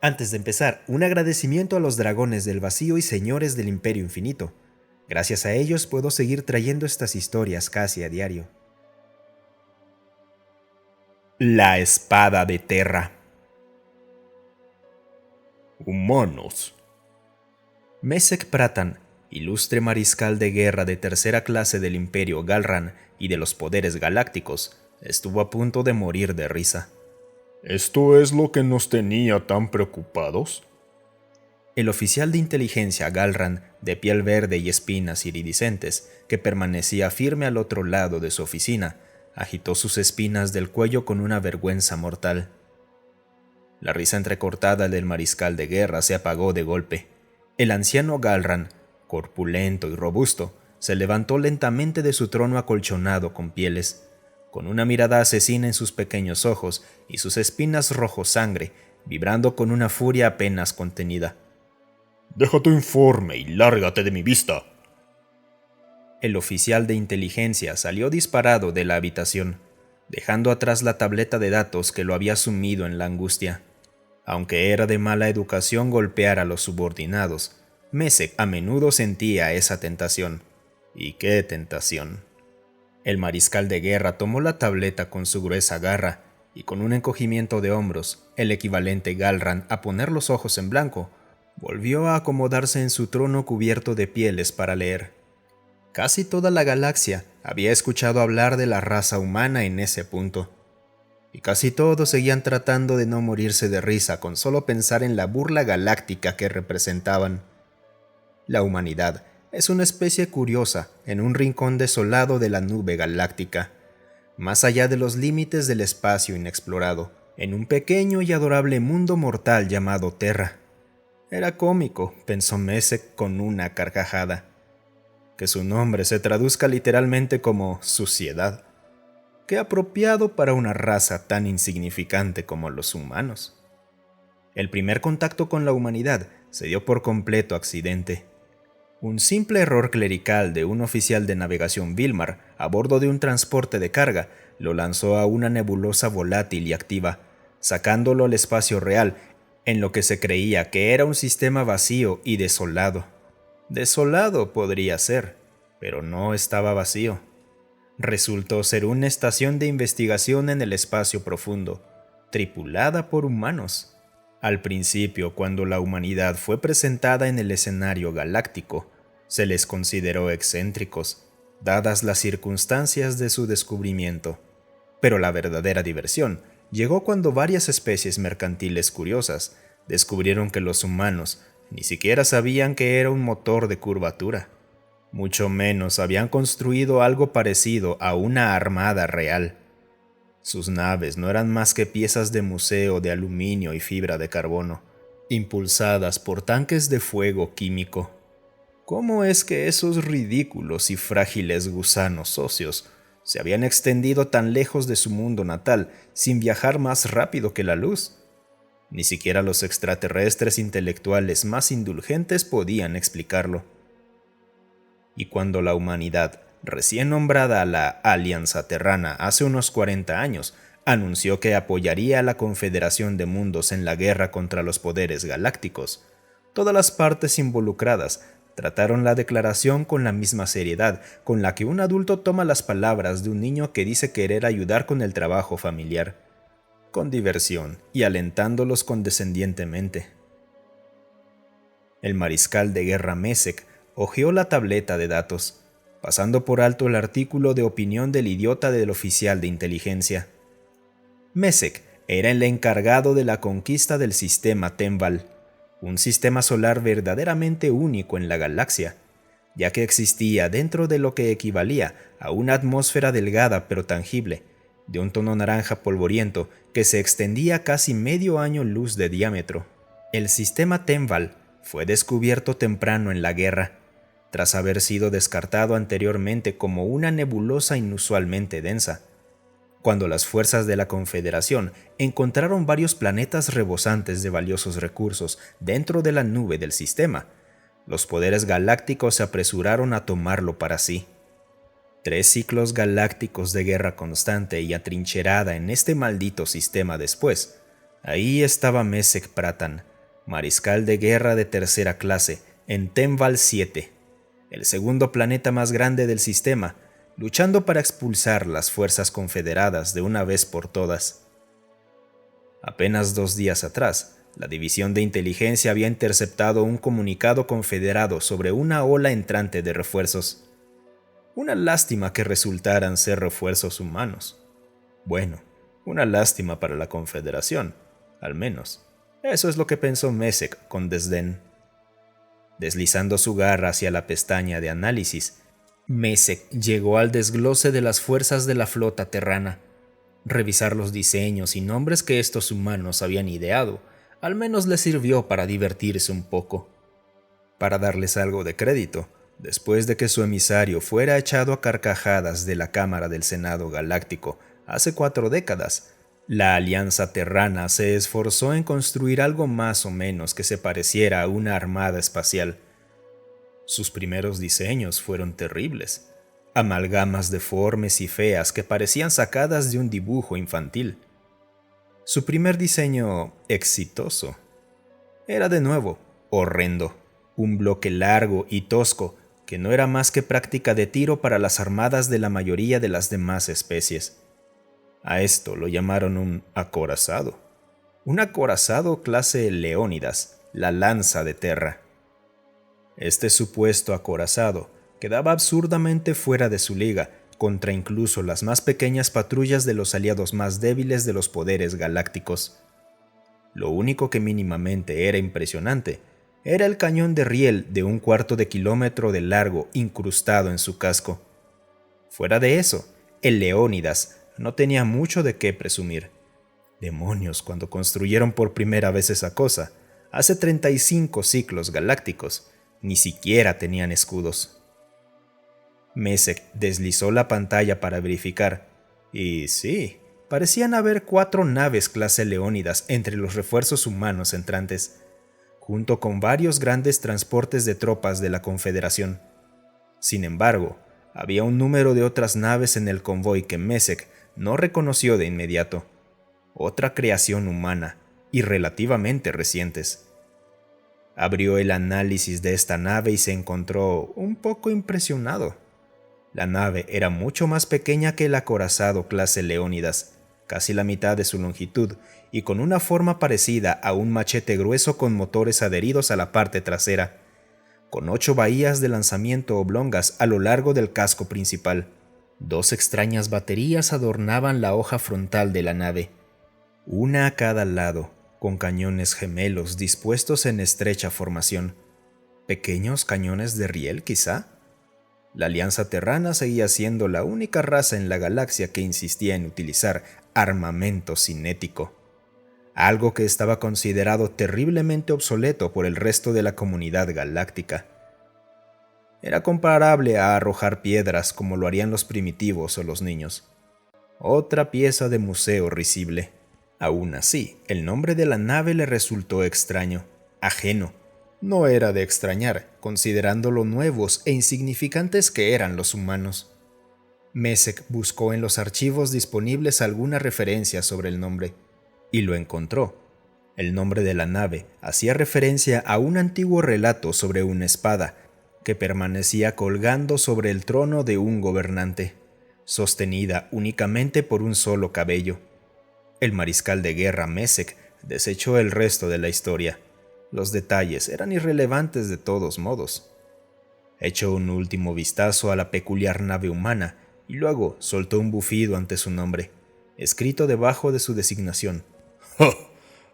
Antes de empezar, un agradecimiento a los dragones del vacío y señores del Imperio Infinito. Gracias a ellos puedo seguir trayendo estas historias casi a diario. La espada de Terra. Humanos. Mesek Pratan, ilustre mariscal de guerra de tercera clase del Imperio Galran y de los poderes galácticos, estuvo a punto de morir de risa. ¿Esto es lo que nos tenía tan preocupados? El oficial de inteligencia Galran, de piel verde y espinas iridiscentes, que permanecía firme al otro lado de su oficina, agitó sus espinas del cuello con una vergüenza mortal. La risa entrecortada del mariscal de guerra se apagó de golpe. El anciano Galran, corpulento y robusto, se levantó lentamente de su trono acolchonado con pieles, con una mirada asesina en sus pequeños ojos y sus espinas rojo sangre, vibrando con una furia apenas contenida. Deja tu informe y lárgate de mi vista. El oficial de inteligencia salió disparado de la habitación, dejando atrás la tableta de datos que lo había sumido en la angustia. Aunque era de mala educación golpear a los subordinados, Mesek a menudo sentía esa tentación. ¿Y qué tentación? El mariscal de guerra tomó la tableta con su gruesa garra y con un encogimiento de hombros, el equivalente Galran a poner los ojos en blanco, volvió a acomodarse en su trono cubierto de pieles para leer. Casi toda la galaxia había escuchado hablar de la raza humana en ese punto, y casi todos seguían tratando de no morirse de risa con solo pensar en la burla galáctica que representaban. La humanidad es una especie curiosa en un rincón desolado de la nube galáctica, más allá de los límites del espacio inexplorado, en un pequeño y adorable mundo mortal llamado Terra. Era cómico, pensó Mesek con una carcajada. Que su nombre se traduzca literalmente como suciedad. Qué apropiado para una raza tan insignificante como los humanos. El primer contacto con la humanidad se dio por completo accidente. Un simple error clerical de un oficial de navegación Vilmar a bordo de un transporte de carga lo lanzó a una nebulosa volátil y activa, sacándolo al espacio real, en lo que se creía que era un sistema vacío y desolado. Desolado podría ser, pero no estaba vacío. Resultó ser una estación de investigación en el espacio profundo, tripulada por humanos. Al principio, cuando la humanidad fue presentada en el escenario galáctico, se les consideró excéntricos, dadas las circunstancias de su descubrimiento. Pero la verdadera diversión llegó cuando varias especies mercantiles curiosas descubrieron que los humanos ni siquiera sabían que era un motor de curvatura. Mucho menos habían construido algo parecido a una armada real. Sus naves no eran más que piezas de museo de aluminio y fibra de carbono, impulsadas por tanques de fuego químico. ¿Cómo es que esos ridículos y frágiles gusanos óseos se habían extendido tan lejos de su mundo natal sin viajar más rápido que la luz? Ni siquiera los extraterrestres intelectuales más indulgentes podían explicarlo. Y cuando la humanidad, recién nombrada la Alianza Terrana hace unos 40 años, anunció que apoyaría a la Confederación de Mundos en la guerra contra los poderes galácticos, todas las partes involucradas trataron la declaración con la misma seriedad con la que un adulto toma las palabras de un niño que dice querer ayudar con el trabajo familiar, con diversión y alentándolos condescendientemente. El mariscal de guerra Mesek hojeó la tableta de datos, pasando por alto el artículo de opinión del idiota del oficial de inteligencia. Mesek era el encargado de la conquista del sistema Tembal, un sistema solar verdaderamente único en la galaxia, ya que existía dentro de lo que equivalía a una atmósfera delgada pero tangible, de un tono naranja polvoriento que se extendía casi medio año luz de diámetro. El sistema Tembal fue descubierto temprano en la guerra, tras haber sido descartado anteriormente como una nebulosa inusualmente densa, cuando las fuerzas de la Confederación encontraron varios planetas rebosantes de valiosos recursos dentro de la nube del sistema. Los poderes galácticos se apresuraron a tomarlo para sí. 3 ciclos galácticos de guerra constante y atrincherada en este maldito sistema después, ahí estaba Mesek Pratan, mariscal de guerra de tercera clase en Tenval 7, el segundo planeta más grande del sistema, luchando para expulsar las fuerzas confederadas de una vez por todas. Apenas 2 días atrás, la División de Inteligencia había interceptado un comunicado confederado sobre una ola entrante de refuerzos. Una lástima que resultaran ser refuerzos humanos. Bueno, una lástima para la Confederación, al menos. Eso es lo que pensó Mezek con desdén. Deslizando su garra hacia la pestaña de análisis, Mezek llegó al desglose de las fuerzas de la flota terrana. Revisar los diseños y nombres que estos humanos habían ideado, al menos le sirvió para divertirse un poco. Para darles algo de crédito, después de que su emisario fuera echado a carcajadas de la Cámara del Senado Galáctico hace 4 décadas, la Alianza Terrana se esforzó en construir algo más o menos que se pareciera a una armada espacial. Sus primeros diseños fueron terribles, amalgamas deformes y feas que parecían sacadas de un dibujo infantil. Su primer diseño exitoso era de nuevo horrendo, un bloque largo y tosco que no era más que práctica de tiro para las armadas de la mayoría de las demás especies. A esto lo llamaron un acorazado clase Leónidas, la lanza de Terra. Este supuesto acorazado quedaba absurdamente fuera de su liga contra incluso las más pequeñas patrullas de los aliados más débiles de los poderes galácticos. Lo único que mínimamente era impresionante era el cañón de riel de 1/4 de kilómetro de largo incrustado en su casco. Fuera de eso, el Leónidas no tenía mucho de qué presumir. Demonios, cuando construyeron por primera vez esa cosa, hace 35 ciclos galácticos, ni siquiera tenían escudos. Mezek deslizó la pantalla para verificar, y sí, parecían haber 4 naves clase Leónidas entre los refuerzos humanos entrantes, junto con varios grandes transportes de tropas de la Confederación. Sin embargo, había un número de otras naves en el convoy que Mezek no reconoció de inmediato, otra creación humana y relativamente recientes. Abrió el análisis de esta nave y se encontró un poco impresionado. La nave era mucho más pequeña que el acorazado clase Leónidas, casi la mitad de su longitud, y con una forma parecida a un machete grueso con motores adheridos a la parte trasera, con 8 bahías de lanzamiento oblongas a lo largo del casco principal. 2 extrañas baterías adornaban la hoja frontal de la nave, una a cada lado, con cañones gemelos dispuestos en estrecha formación. ¿Pequeños cañones de riel, quizá? La Alianza Terrana seguía siendo la única raza en la galaxia que insistía en utilizar armamento cinético, algo que estaba considerado terriblemente obsoleto por el resto de la comunidad galáctica. Era comparable a arrojar piedras como lo harían los primitivos o los niños. Otra pieza de museo risible. Aún así, el nombre de la nave le resultó extraño, ajeno. No era de extrañar, considerando lo nuevos e insignificantes que eran los humanos. Mezek buscó en los archivos disponibles alguna referencia sobre el nombre, y lo encontró. El nombre de la nave hacía referencia a un antiguo relato sobre una espada que permanecía colgando sobre el trono de un gobernante, sostenida únicamente por un solo cabello. El mariscal de guerra Mezek desechó el resto de la historia. Los detalles eran irrelevantes de todos modos. Echó un último vistazo a la peculiar nave humana y luego soltó un bufido ante su nombre, escrito debajo de su designación. ¡Ja!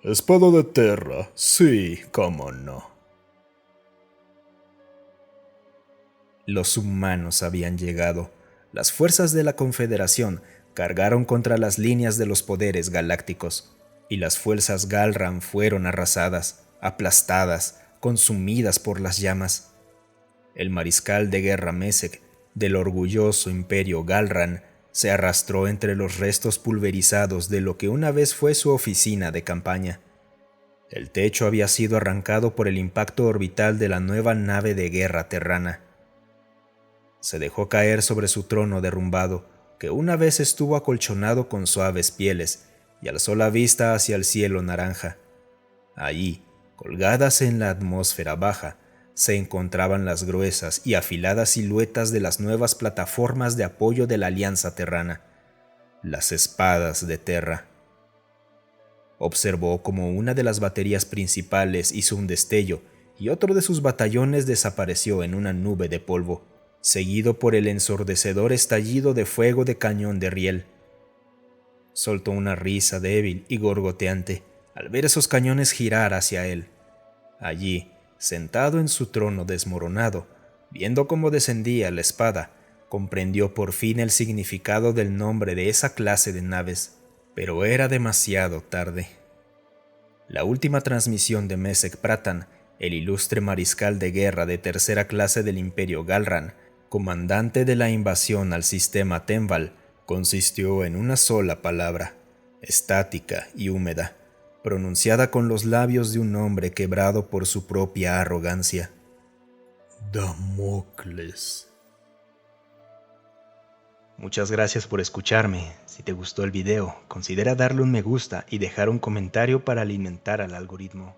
Espada de Terra, sí, cómo no. Los humanos habían llegado. Las fuerzas de la Confederación cargaron contra las líneas de los poderes galácticos, y las fuerzas Galran fueron arrasadas, aplastadas, consumidas por las llamas. El mariscal de guerra Mezek, del orgulloso imperio Galran, se arrastró entre los restos pulverizados de lo que una vez fue su oficina de campaña. El techo había sido arrancado por el impacto orbital de la nueva nave de guerra terrana. Se dejó caer sobre su trono derrumbado, que una vez estuvo acolchonado con suaves pieles, y alzó la vista hacia el cielo naranja. Allí, Colgadas en la atmósfera baja, se encontraban las gruesas y afiladas siluetas de las nuevas plataformas de apoyo de la Alianza Terrana, las espadas de Terra. Observó cómo una de las baterías principales hizo un destello y otro de sus batallones desapareció en una nube de polvo, seguido por el ensordecedor estallido de fuego de cañón de riel. Soltó una risa débil y gorgoteante al ver esos cañones girar hacia él. Allí, sentado en su trono desmoronado, viendo cómo descendía la espada, comprendió por fin el significado del nombre de esa clase de naves, pero era demasiado tarde. La última transmisión de Mesec Pratan, el ilustre mariscal de guerra de tercera clase del Imperio Galran, comandante de la invasión al sistema Tembal, consistió en una sola palabra, estática y húmeda, pronunciada con los labios de un hombre quebrado por su propia arrogancia. Damocles. Muchas gracias por escucharme. Si te gustó el video, considera darle un me gusta y dejar un comentario para alimentar al algoritmo.